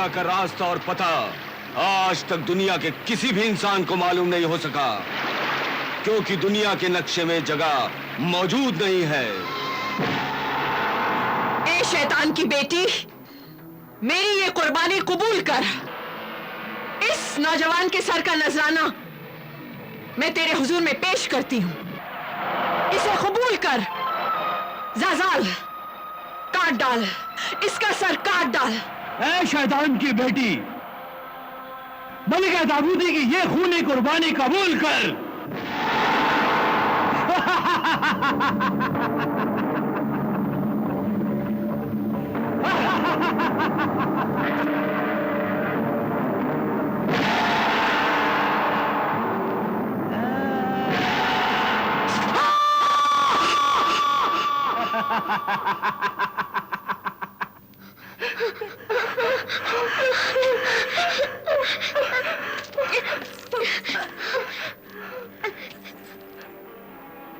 दुनिया का रास्ता और पता आज तक दुनिया के किसी भी इंसान को मालूम नहीं हो सका, क्योंकि दुनिया के नक्शे में जगह मौजूद नहीं है। ए शैतान की बेटी, मेरी ये कुर्बानी कबूल कर। इस नौजवान के सर का नजराना मैं तेरे हुजूर में पेश करती हूं। इसे कबूल कर। ज़ाज़ाल, काट डाल, इसका सर काट डाल। ऐ शैतान की बेटी, मलिका ताबूती की ये खूनी कुर्बानी कबूल कर।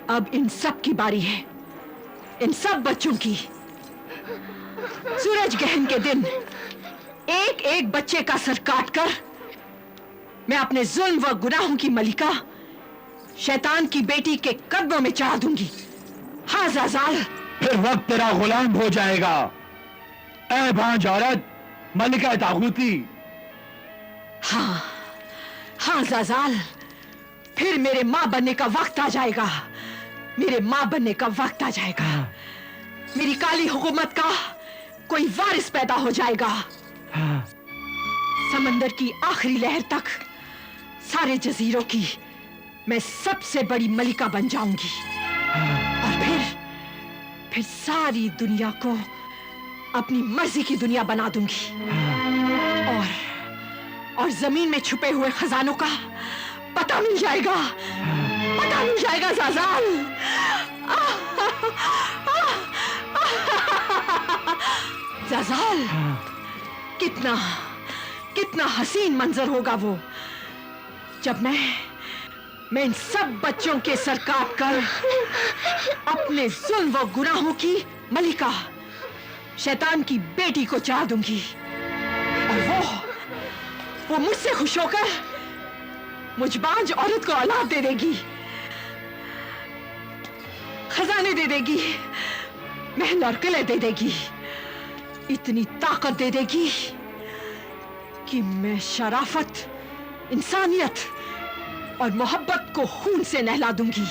अब इन सब की बारी है, इन सब बच्चों की। सूरज ग्रहण के दिन एक एक बच्चे का सर काटकर मैं अपने जुल्म व गुनाहों की मलिका शैतान की बेटी के कदमों में चढ़ा दूंगी। हाँ ज़ाज़ाल, फिर वक्त तेरा गुलाम हो जाएगा। ऐ भांज औरत, मलिका तागूती। हाँ हाँ ज़ाज़ाल, फिर मेरे मां बनने का वक्त आ जाएगा। मेरे मां बनने का वक्त आ जाएगा। मेरी काली हुकूमत का कोई वारिस पैदा हो जाएगा। समंदर की आखिरी लहर तक सारे जजीरों की मैं सबसे बड़ी मलिका बन जाऊंगी। और फिर सारी दुनिया को अपनी मर्जी की दुनिया बना दूंगी। और जमीन में छुपे हुए खजानों का पता मिल जाएगा। पता मिल जाएगा ज़ाज़ाल। ज़ाज़ाल, कितना कितना हसीन मंजर होगा वो, जब मैं इन सब बच्चों के सर काट कर अपने जुल्म व गुनाहों की मलिका शैतान की बेटी को चाह दूंगी। और वो मुझसे खुश होकर मुझबाज औरत को औलाद दे देगी, खजाने दे देगी, महल और किले दे देगी, इतनी ताकत दे देगी कि मैं शराफत, इंसानियत और मोहब्बत को खून से नहला दूंगी।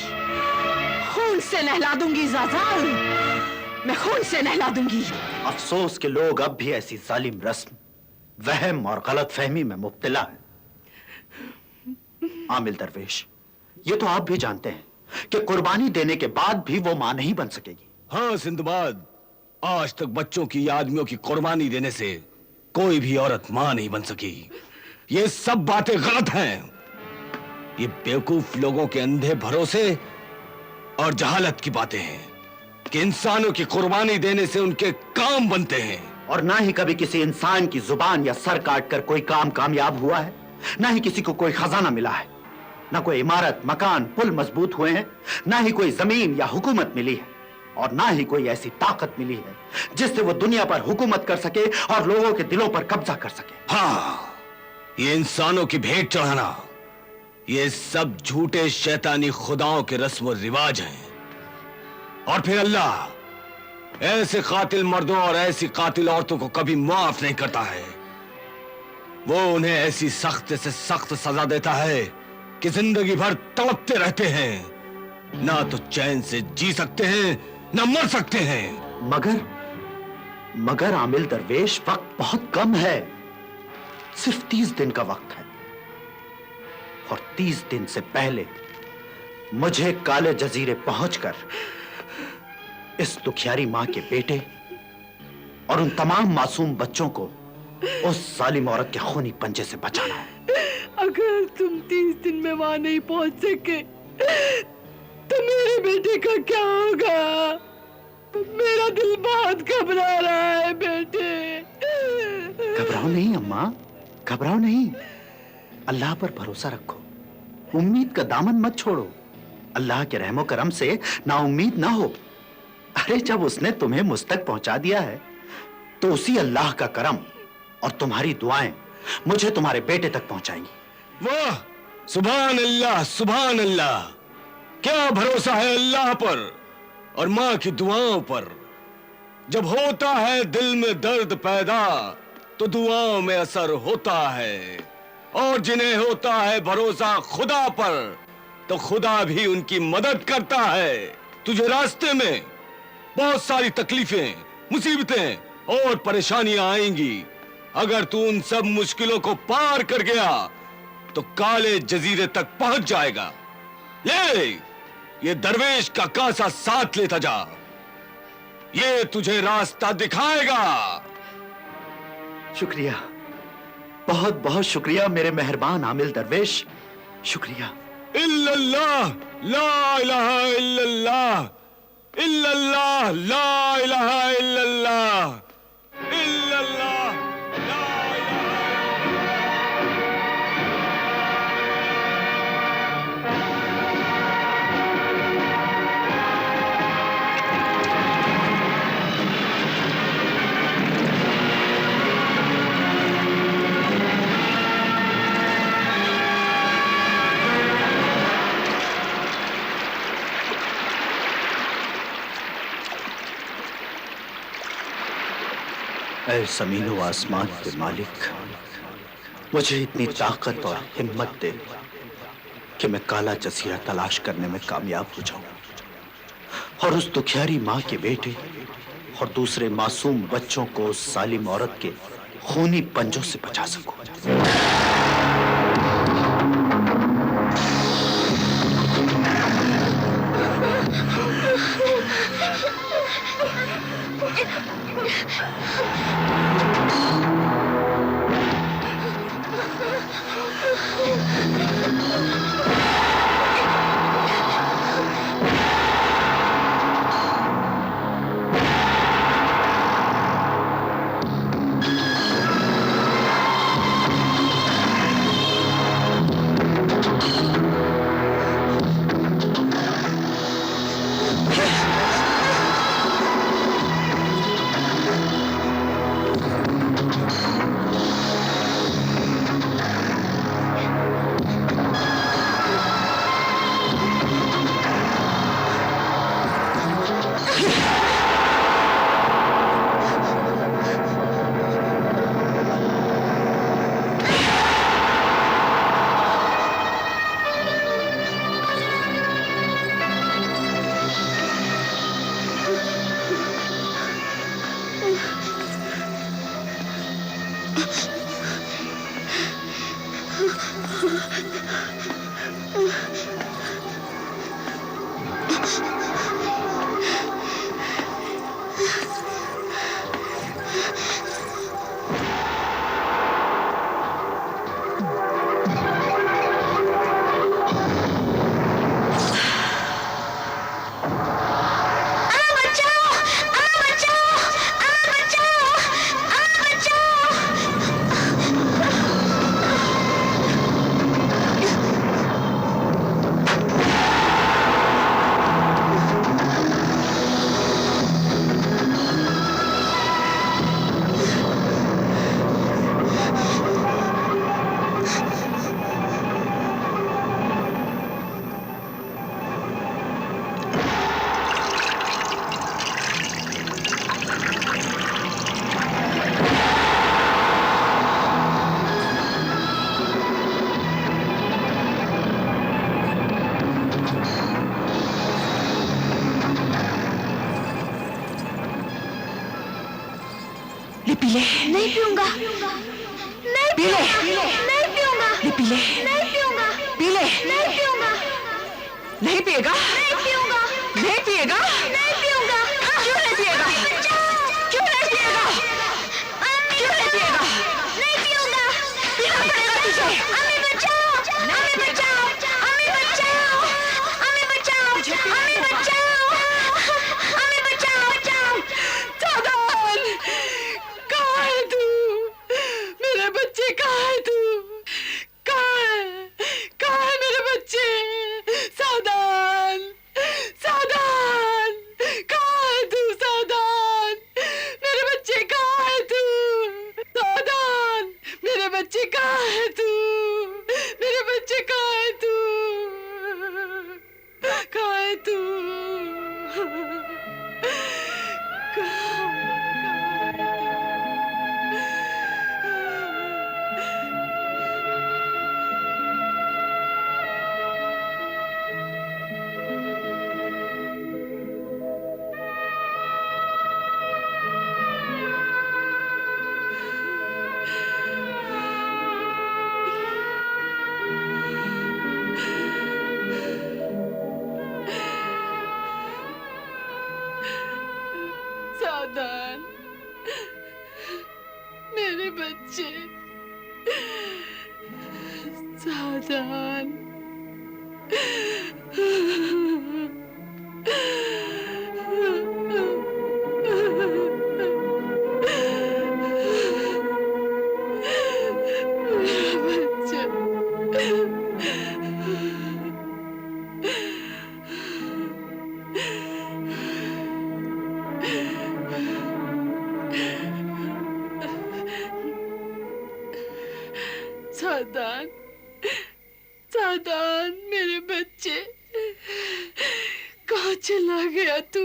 खून से नहला दूंगी ज़ाज़ाल, मैं खून से नहला दूंगी। अफसोस के लोग अब भी ऐसी जालिम रस्म, वहम और गलतफहमी में मुब्तला है। आमिल दरवेश, ये तो आप भी जानते हैं कि कुर्बानी देने के बाद भी वो मां नहीं बन सकेगी। हाँ सिंदबाद, आज तक बच्चों की आदमियों की कुर्बानी देने से कोई भी औरत मां नहीं बन सकी। ये सब बातें गलत हैं। ये बेवकूफ लोगों के अंधे भरोसे और जहालत की बातें हैं कि इंसानों की कुर्बानी देने से उनके काम बनते हैं। और ना ही कभी किसी इंसान की जुबान या सर काटकर कोई काम कामयाब हुआ है, ना ही किसी को कोई खजाना मिला है, ना कोई इमारत, मकान, पुल मजबूत हुए हैं, ना ही कोई जमीन या हुकूमत मिली है, और ना ही कोई ऐसी ताकत मिली है जिससे वो दुनिया पर हुकूमत कर सके और लोगों के दिलों पर कब्जा कर सके। हाँ, ये इंसानों की भेंट चढ़ाना, ये सब झूठे शैतानी खुदाओं के रस्म और रिवाज हैं। और फिर अल्लाह ऐसे कातिल मर्दों और ऐसी कातिल औरतों को कभी माफ नहीं करता है। वो उन्हें ऐसी सख्त से सख्त सजा देता है कि जिंदगी भर तड़पते रहते हैं, ना तो चैन से जी सकते हैं ना मर सकते हैं। मगर आमिल दरवेश, वक्त बहुत कम है, सिर्फ 30 दिन का वक्त है। और 30 दिन से पहले मुझे काले जजीरे पहुंचकर इस दुखियारी मां के बेटे और उन तमाम मासूम बच्चों को उस जालिम औरत के खूनी पंजे से बचाना है। अगर तुम 30 दिन में वहां नहीं पहुंच सके तो मेरे बेटे का क्या होगा? मेरा दिल बहुत घबरा रहा है बेटे। घबराओ नहीं अम्मा, घबराओ नहीं। अल्लाह पर भरोसा रखो, उम्मीद का दामन मत छोड़ो। अल्लाह के रहमो करम से नाउम्मीद ना हो। अरे जब उसने तुम्हें मुझ तक पहुंचा दिया है तो उसी अल्लाह का करम और तुम्हारी दुआएं मुझे तुम्हारे बेटे तक पहुंचाएंगी। वाह, सुभान अल्लाह, सुभान अल्लाह। क्या भरोसा है अल्लाह पर और मां की दुआओं पर। जब होता है दिल में दर्द पैदा तो दुआओं में असर होता है, और जिन्हें होता है भरोसा खुदा पर तो खुदा भी उनकी मदद करता है। तुझे रास्ते में बहुत सारी तकलीफें, मुसीबतें और परेशानियां आएंगी। अगर तू उन सब मुश्किलों को पार कर गया तो काले जजीरे तक पहुंच जाएगा। ये दरवेश का कासा साथ लेता जा, ये तुझे रास्ता दिखाएगा। शुक्रिया, बहुत बहुत शुक्रिया मेरे मेहरबान आमिल दरवेश, शुक्रिया। इल्लल्लाह ला इलाहा इल्लल्लाह, इल्लल्लाह ला इलाहा इल्लल्लाह, इल्लल्लाह ला इलाहा। ऐ ज़मीन व आसमान के मालिक, मुझे इतनी ताकत और हिम्मत दे कि मैं काला जजीरा तलाश करने में कामयाब हो जाऊं और उस दुखियारी मां के बेटे और दूसरे मासूम बच्चों को उस जालिम औरत के खूनी पंजों से बचा सकूं। पी ले। नहीं पीऊंगा, नहीं पी ले। नहीं पीऊंगा, पी ले। नहीं पीऊंगा, पी ले। नहीं पीऊंगा, नहीं पिएगा? नहीं पीऊंगा, नहीं पिएगा? नहीं पीऊंगा। क्यों नहीं पिएगा? क्यों नहीं पिएगा? क्यों नहीं पिएगा? नहीं पीऊंगा, पीना पड़ेगा तुझे। अम्मी बचाओ, अम्मी बचाओ, अम्मी बचाओ, अम्मी बचाओ, अम्मी बचाओ, अम्मी बचाओ, बचाओ। सादान, कहाँ है तू? मेरे बच्चे कहाँ है तू? कहाँ है? कहाँ है मेरे बच्चे? सादान, शाहजहान, सादान, सादान, मेरे बच्चे, कहाँ चला गया तू?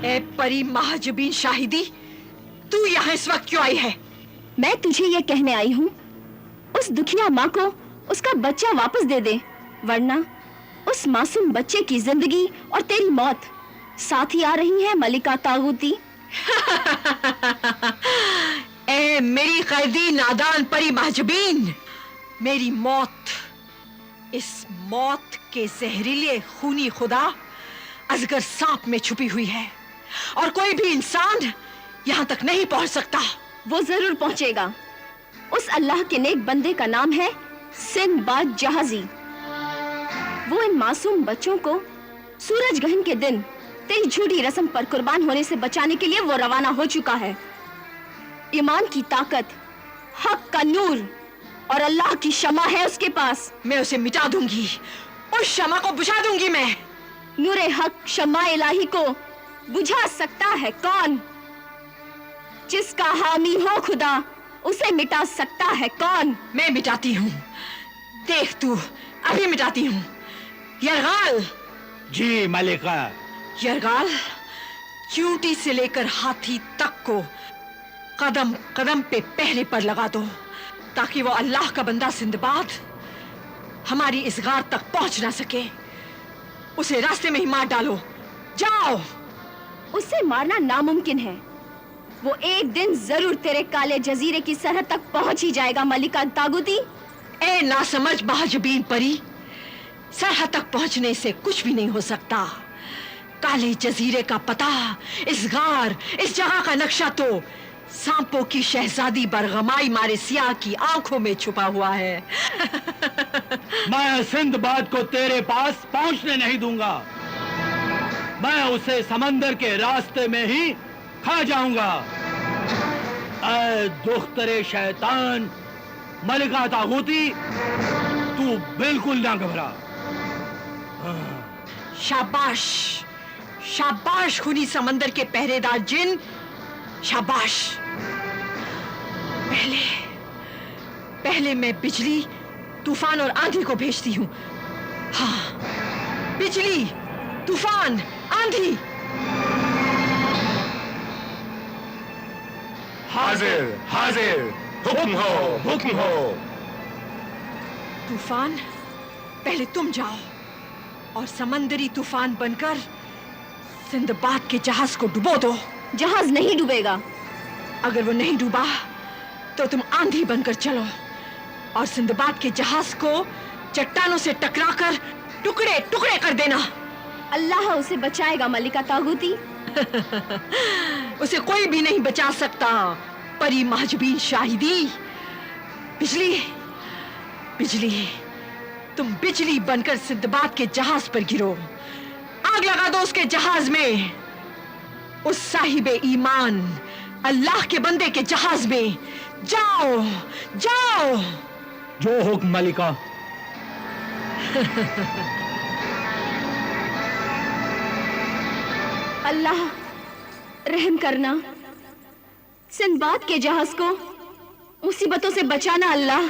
ए परी महाजबीन शाहिदी, तू यहाँ इस वक्त क्यों आई है? मैं तुझे ये कहने आई हूँ, उस दुखिया माँ को उसका बच्चा वापस दे दे, वरना उस मासूम बच्चे की जिंदगी और तेरी मौत साथ ही आ रही है मलिका तागूती। ए मेरी कैदी नादान परी महाजबीन, मेरी मौत, इस मौत के जहरीले खूनी खुदा अजगर सांप में छुपी हुई है और कोई भी इंसान यहाँ तक नहीं पहुँच सकता। वो जरूर पहुँचेगा। उस अल्लाह के नेक बंदे का नाम है सिंदबाद जहाजी। वो इन मासूम बच्चों को सूरज ग्रहण के दिन तेरी झूठी रस्म पर कुर्बान होने से बचाने के लिए वो रवाना हो चुका है। ईमान की ताकत, हक का नूर और अल्लाह की शमा है उसके पास। मैं उसे मिटा दूंगी, उस शमा को बुझा दूंगी मैं। नूरे हक शमा इलाही को बुझा सकता है कौन? जिसका हामी हो खुदा, उसे मिटा सकता है कौन? मैं मिटाती हूँ, देख तू, अभी मिटाती हूँ। यरगाल। जी मलिका। यरगाल, चूंटी से लेकर हाथी तक को कदम कदम पे पहरे पर लगा दो, ताकि वो अल्लाह का बंदा सिंदबाद हमारी इस गार तक पहुंच ना सके। उसे रास्ते में ही मार डालो, जाओ। उसे मारना नामुमकिन है। वो एक दिन जरूर तेरे काले जजीरे की सरहद तक पहुंच ही जाएगा मलिका तागूती। ए नासमझ महाजबीन परी, सरहद तक पहुंचने से कुछ भी नहीं हो सकता। काले जजीरे का पता, इस गार, इस जगह का नक्शा तो सांपों की शहजादी बरगमाई मारे सियाह की आंखों में छुपा हुआ है। मैं सिंदबाद को तेरे पास पहुंचने नहीं दूंगा। मैं उसे समंदर के रास्ते में ही खा जाऊंगा। ऐ दुख्तरे शैतान मलिका तागूती, तू बिल्कुल ना घबरा। शाबाश, शाबाश खूनी समंदर के पहरेदार जिन, शाबाश। पहले मैं बिजली, तूफान और आंधी को भेजती हूँ। हाँ, बिजली, तूफान, आंधी। हाजिर हाजिर, हुक्म हो, हुक्म हो। तूफान, पहले तुम जाओ और समंदरी तूफान बनकर सिंदबाद के जहाज को डुबो दो। जहाज नहीं डूबेगा। अगर वो नहीं डूबा तो तुम आंधी बनकर चलो और सिंदबाद के जहाज को चट्टानों से टकराकर टुकड़े टुकड़े कर देना। अल्लाह उसे बचाएगा मलिका तागूती। उसे कोई भी नहीं बचा सकता परी महजबीन शाहिदी। बिजली, बिजली, तुम बिजली बनकर सिंदबाद के जहाज पर गिरो, आग लगा दो उसके जहाज में। उस साहिबे ईमान अल्लाह के बंदे के जहाज में जाओ, जाओ। जो हुक्म मलिका। अल्लाह रहम करना, सिंदबाद के जहाज को मुसीबतों से बचाना अल्लाह।